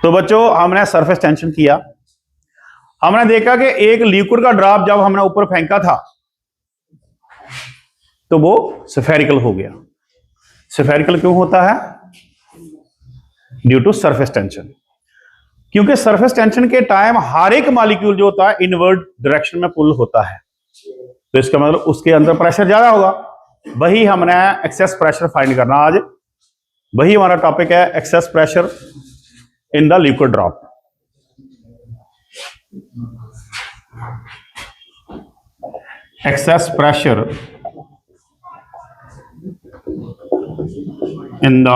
तो बच्चों हमने सरफेस टेंशन किया, हमने देखा कि एक लिक्विड का ड्रॉप जब हमने ऊपर फेंका था तो वो स्फेरिकल हो गया। स्फेरिकल क्यों होता है? Due to surface tension. क्योंकि सरफेस टेंशन के टाइम हर एक मॉलिक्यूल जो होता है इनवर्ड डायरेक्शन में पुल होता है, तो इसका मतलब उसके अंदर प्रेशर ज्यादा होगा। वही हमने एक्सेस प्रेशर फाइंड करना आज, वही हमारा टॉपिक है, excess pressure in the liquid drop. Excess pressure in the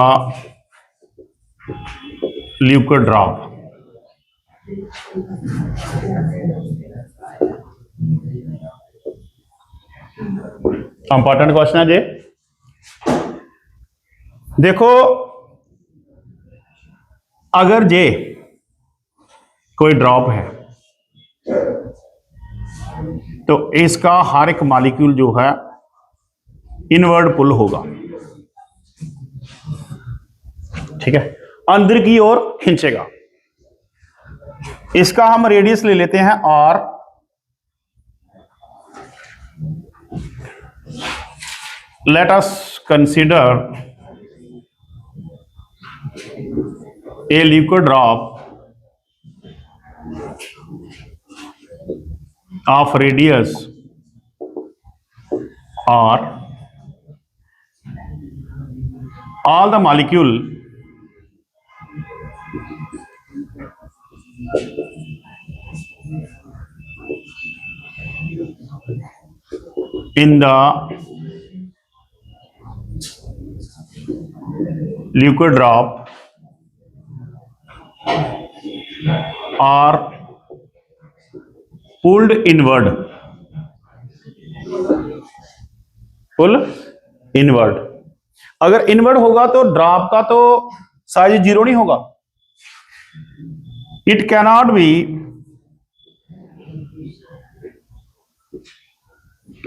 liquid drop. Important question है जी। देखो अगर जे कोई ड्रॉप है तो इसका हर एक मॉलिक्यूल जो है इनवर्ड पुल होगा, ठीक है, अंदर की ओर खींचेगा। इसका हम रेडियस ले लेते हैं r. Let us consider a liquid drop of radius r, all the molecule in the liquid drop are pulled inward, pull inward. अगर इनवर्ड होगा तो ड्रॉप का तो साइज जीरो नहीं होगा। It cannot be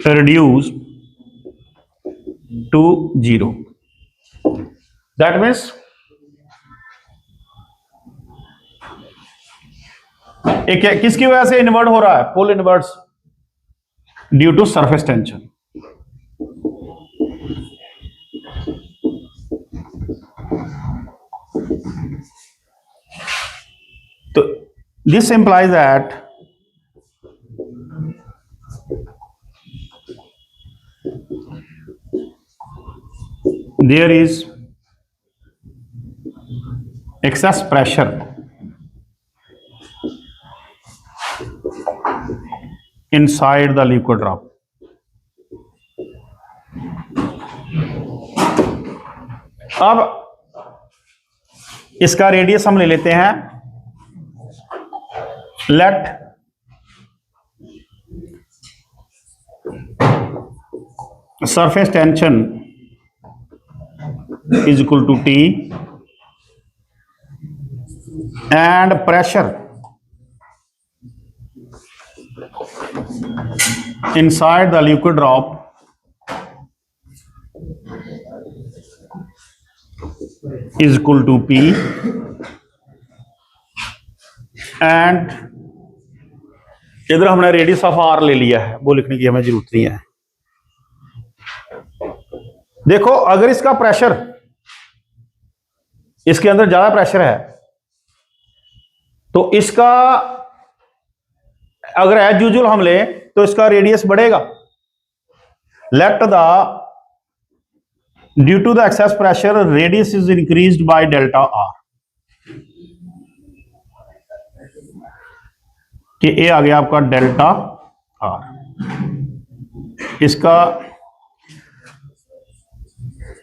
reduce to zero. That means किसकी वजह से इन्वर्ट हो रहा है? Pull inverts due to surface tension. तो this implies that there is excess pressure inside the liquid drop. अब इसका रेडियस हम ले लेते हैं। Let surface tension is equal to T and pressure inside the liquid drop is equal to P, and इधर हमने radius of are ले लिया है, वो लिखने की हमें जरूरत नहीं है। देखो अगर इसका प्रेशर, इसके अंदर ज्यादा प्रेशर है तो इसका अगर एज यूजुअल हम लें तो इसका रेडियस बढ़ेगा। Let the due to the excess pressure radius is increased by delta r, कि ये आ गया आपका डेल्टा आर। इसका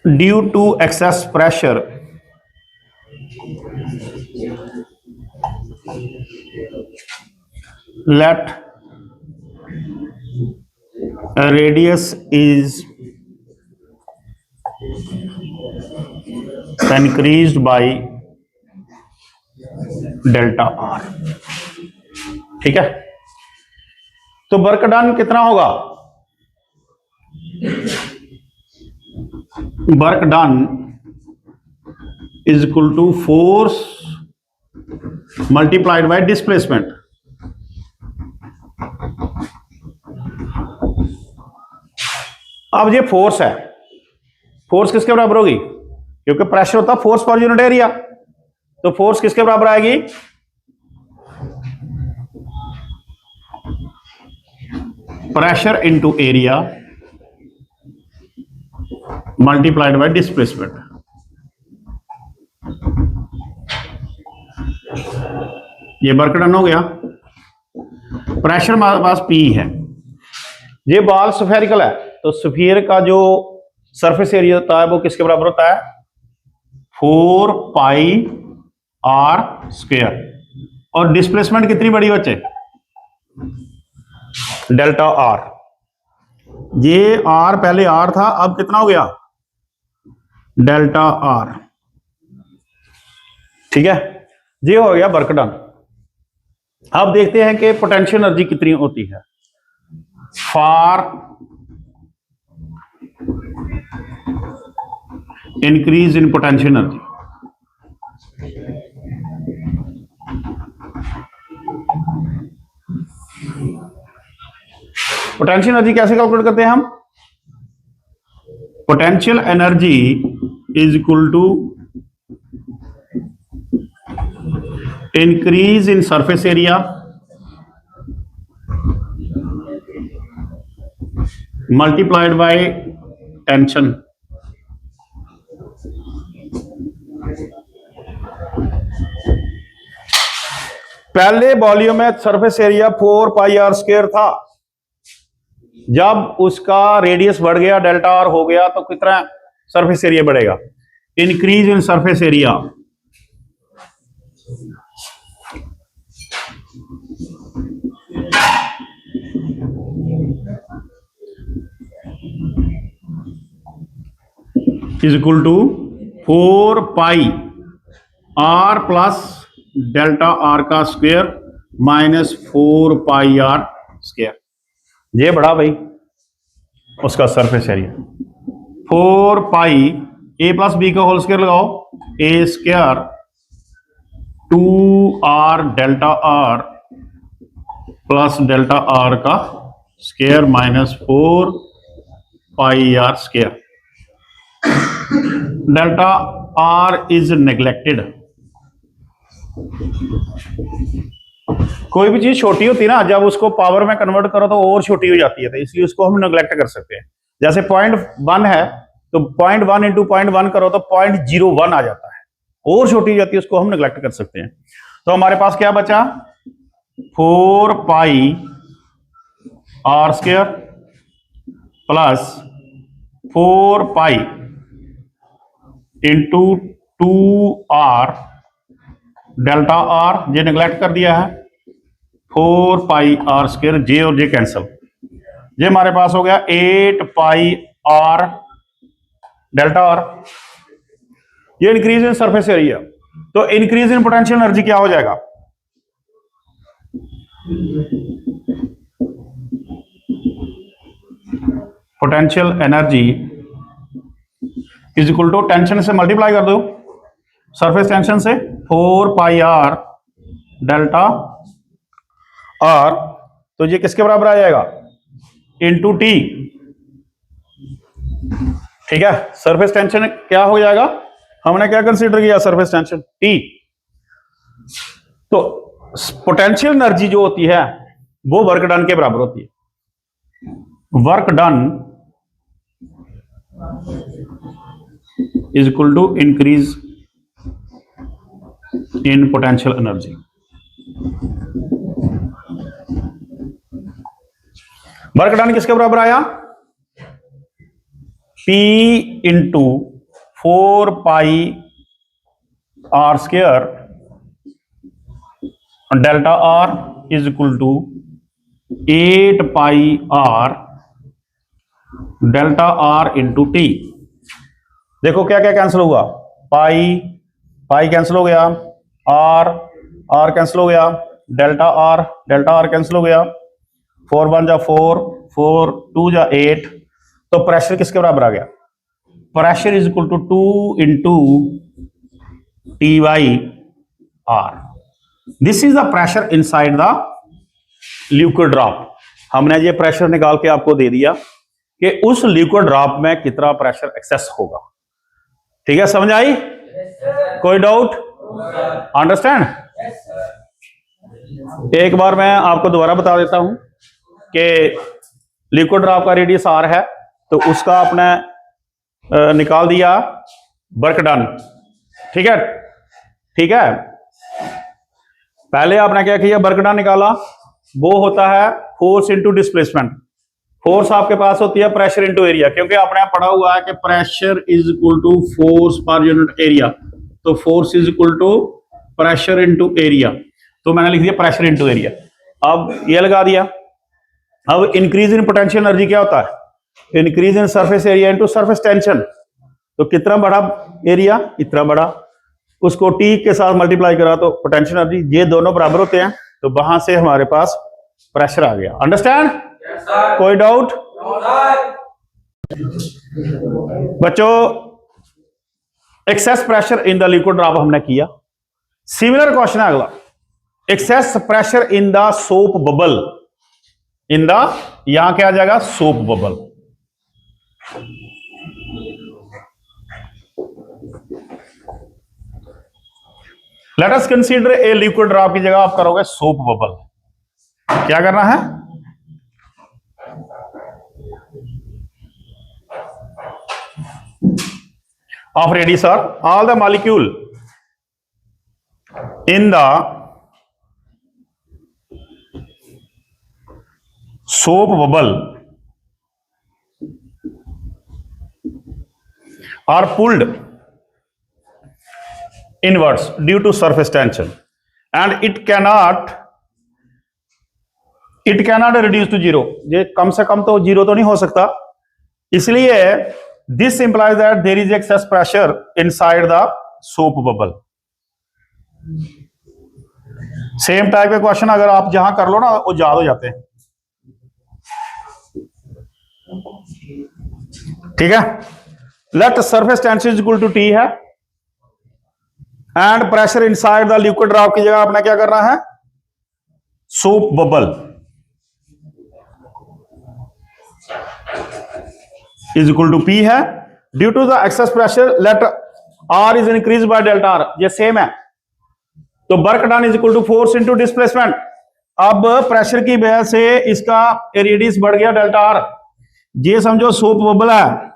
due to excess pressure let radius is increased by delta r, ठीक है। तो वर्क डन कितना होगा? Work done is equal to force multiplied by displacement. अब ये फोर्स है, फोर्स किसके बराबर होगी? क्योंकि प्रेशर होता है फोर्स पर यूनिट एरिया, तो फोर्स किसके बराबर आएगी? Pressure into area multiplied by displacement. ये वर्क डन हो गया। प्रेशर हमारे पास P है। ये बॉल स्फेरिकल है, तो स्फीयर का जो सरफेस एरिया होता है वो किसके बराबर होता है? 4 पाई r स्क्वायर। और डिस्प्लेसमेंट कितनी बड़ी बच्चे? Delta r। ये r पहले r था, अब कितना हो गया? Delta r। ठीक है, ये हो गया वर्क डन। अब देखते हैं कि पोटेंशियल एनर्जी कितनी होती है for increase in potential energy. Potential energy कैसे कैलकुलेट करते हैं हम? Potential energy is equal to increase in surface area multiplied by tension पहले वॉल्यूम में surface area 4 pi r square था। जब उसका रेडियस बढ़ गया, डेल्टा r हो गया, तो कितना सरफेस एरिया बढ़ेगा? Increase in surface area is equal to 4 pi r plus delta r का square minus 4 pi r square. ये बड़ा भाई उसका surface area 4 pi a plus b का होल स्क्वायर लगाओ, a square 2r delta r plus delta r का square minus 4 pi r square. Delta r is neglected. कोई भी चीज छोटी होती है ना, जब उसको पावर में कन्वर्ट करो तो और छोटी हो जाती है, तो इसलिए उसको हम नेग्लेक्ट कर सकते हैं। जैसे 0.1 है तो 0.1 इंटू 0.1 करो तो 0.01 आ जाता है, और छोटी हो जाती है, उसको हम नेग्लेक्ट कर सकते हैं। तो हमारे पास क्या बचा? 4 pi r square plus 4 pi into 2r delta r, ये नेग्लेक्ट कर दिया है, 4 पाई r स्क्वायर, जे और जे कैंसल, ये हमारे पास हो गया 8 पाई r डेल्टा r। ये इंक्रीज इन सरफेस एरिया। तो इंक्रीज इन पोटेंशियल एनर्जी क्या हो जाएगा? Potential energy is equal to tension से मल्टीप्लाई कर दो, सरफेस टेंशन से 4 पाई r डेल्टा r, तो ये किसके बराबर आ जाएगा? Into T. ठीक है, सरफेस टेंशन क्या हो जाएगा? हमने क्या कंसीडर किया? Surface tension T. तो पोटेंशियल एनर्जी जो होती है वो वर्क डन के बराबर होती है। Work done is equal to increase in potential energy. Work done किसके बराबर आया? P into 4 pi r square delta r is equal to 8 pi r delta r into T. देखो क्या क्या कैंसिल हुआ? पाई पाई कैंसिल हो गया, r कैंसिल हो गया, डेल्टा r कैंसिल हो गया, 4 1 जा 4, 4 2 जा 8। तो प्रेशर किसके बराबर आ गया? Pressure is equal to 2 into T by r। This is the pressure inside the liquid drop. हमने ये प्रेशर निकाल के आपको दे दिया कि उस लिक्विड ड्रॉप में कितना प्रेशर एक्सेस होगा। ठीक है, समझ आई? कोई डाउट? अंडरस्टैंड? एक बार मैं आपको दोबारा बता देता हूं कि लिक्विड ड्रॉप का रेडियस आर है, तो उसका आपने निकाल दिया वर्क डन। ठीक है, ठीक है। पहले आपने क्या किया, वर्क डन निकाला, वो होता है फोर्स इंटू डिस्प्लेसमेंट। फोर्स आपके पास होती है प्रेशर इंटू एरिया, क्योंकि आपने पढ़ा हुआ है कि pressure is equal to force per unit area, तो force is equal to pressure into area, तो मैंने लिख दिया प्रेशर इंटू एरिया। अब ये लगा दिया। अब इंक्रीज इन पोटेंशियल एनर्जी क्या होता है, increase in surface area into surface tension. तो कितना बड़ा एरिया इतना बड़ा, उसको टी के साथ मल्टीप्लाई करा तो पोटेंशियल एनर्जी, ये दोनों बराबर होते हैं, तो वहां से हमारे पास प्रेशर आ गया। अंडरस्टैंड? कोई डाउट? बच्चों, excess pressure in the liquid drop हमने किया। सिमिलर क्वेश्चन है अगला, excess pressure in the soap bubble. In the, यहां क्या आ जाएगा, soap bubble. Late us consider a liquid drop की जगह आप करोगे सोप बबल। क्या करना है, of radius are all the molecule in the soap bubble are pulled inwards due to surface tension, and it cannot reduce to zero। ये कम से कम तो जीरो तो नहीं हो सकता, इसलिए this implies that there is excess pressure inside the soap bubble. Same type के question अगर आप जहां कर लो ना, वो याद हो जाते हैं। ठीक है, let surface tension is equal to T है, and pressure inside the liquid drop की जगह आपने क्या करना है, soap bubble is equal to P है। Due to the excess pressure let R is increase by delta R, ये same है, तो work done is equal to force into displacement. अब प्रेशर की वजह से इसका रेडियस बढ़ गया डेल्टा आर। ये समझो सोप बबल है,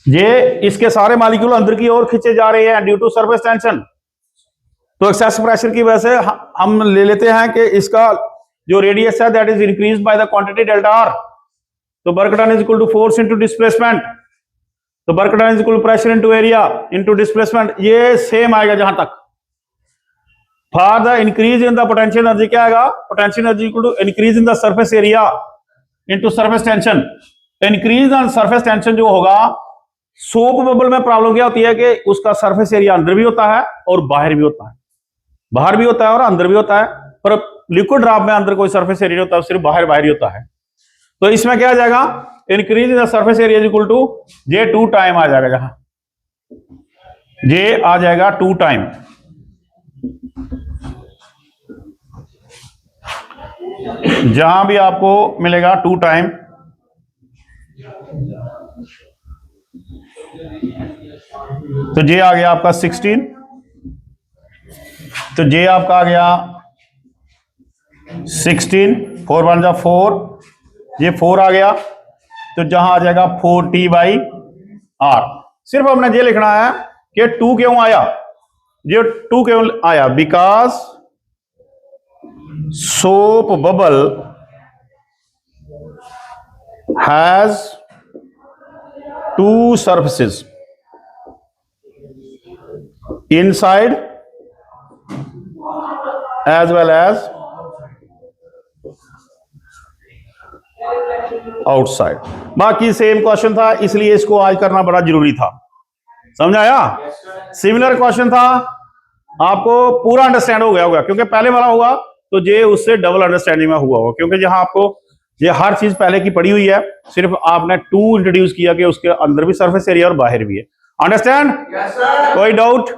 ये इसके सारे मॉलिक्यूल अंदर की ओर खींचे जा रहे हैं ड्यू टू सरफेस टेंशन। तो एक्सेस प्रेशर की वजह से हम ले लेते हैं कि इसका जो रेडियस है that is increase by the quantity delta R. तो work done is equal to force into displacement, तो work done is equal to pressure into area into displacement, ये सेम आएगा जहां तक। For the increase in the potential energy क्या आएगा, potential energy equal to increase in the surface area into surface tension. Increase in surface tension जो होगा, soap bubble में problem क्या होती है कि उसका सरफेस एरिया अंदर भी होता है और बाहर भी होता है, बाहर भी होता है और अंदर भी होता है, पर लिक्विड ड्रॉप में अंदर कोई सरफेस एरिया होता है, सिर्फ बाहर ही होता है। तो इसमें क्या आ जाएगा, increase in the surface area equal to J 2 time आ जाएगा, जहां जे आ जाएगा 2 टाइम। जहां भी आपको मिलेगा 2 टाइम, तो जे आ गया आपका 16, तो जे आपका आ गया 16, 4 1 जा 4, ये 4 आ गया, तो जहां आ जाएगा 4T/R। सिर्फ हमने ये लिखना है कि 2 क्यों आया, ये 2 क्यों आया, because soap bubble has 2 surfaces inside as well as outside. बाकी सेम क्वेश्चन था, इसलिए इसको आज करना बड़ा जरूरी था। समझ आया? सिमिलर क्वेश्चन था, आपको पूरा अंडरस्टैंड हो गया होगा, क्योंकि पहले वाला होगा तो ये उससे डबल अंडरस्टैंडिंग में हुआ होगा, क्योंकि जहां आपको ये हर चीज पहले की पड़ी हुई है, सिर्फ आपने 2 इंट्रोड्यूस किया कि उसके अंदर भी सरफेस एरिया और बाहर भी है। अंडरस्टैंड? कोई डाउट?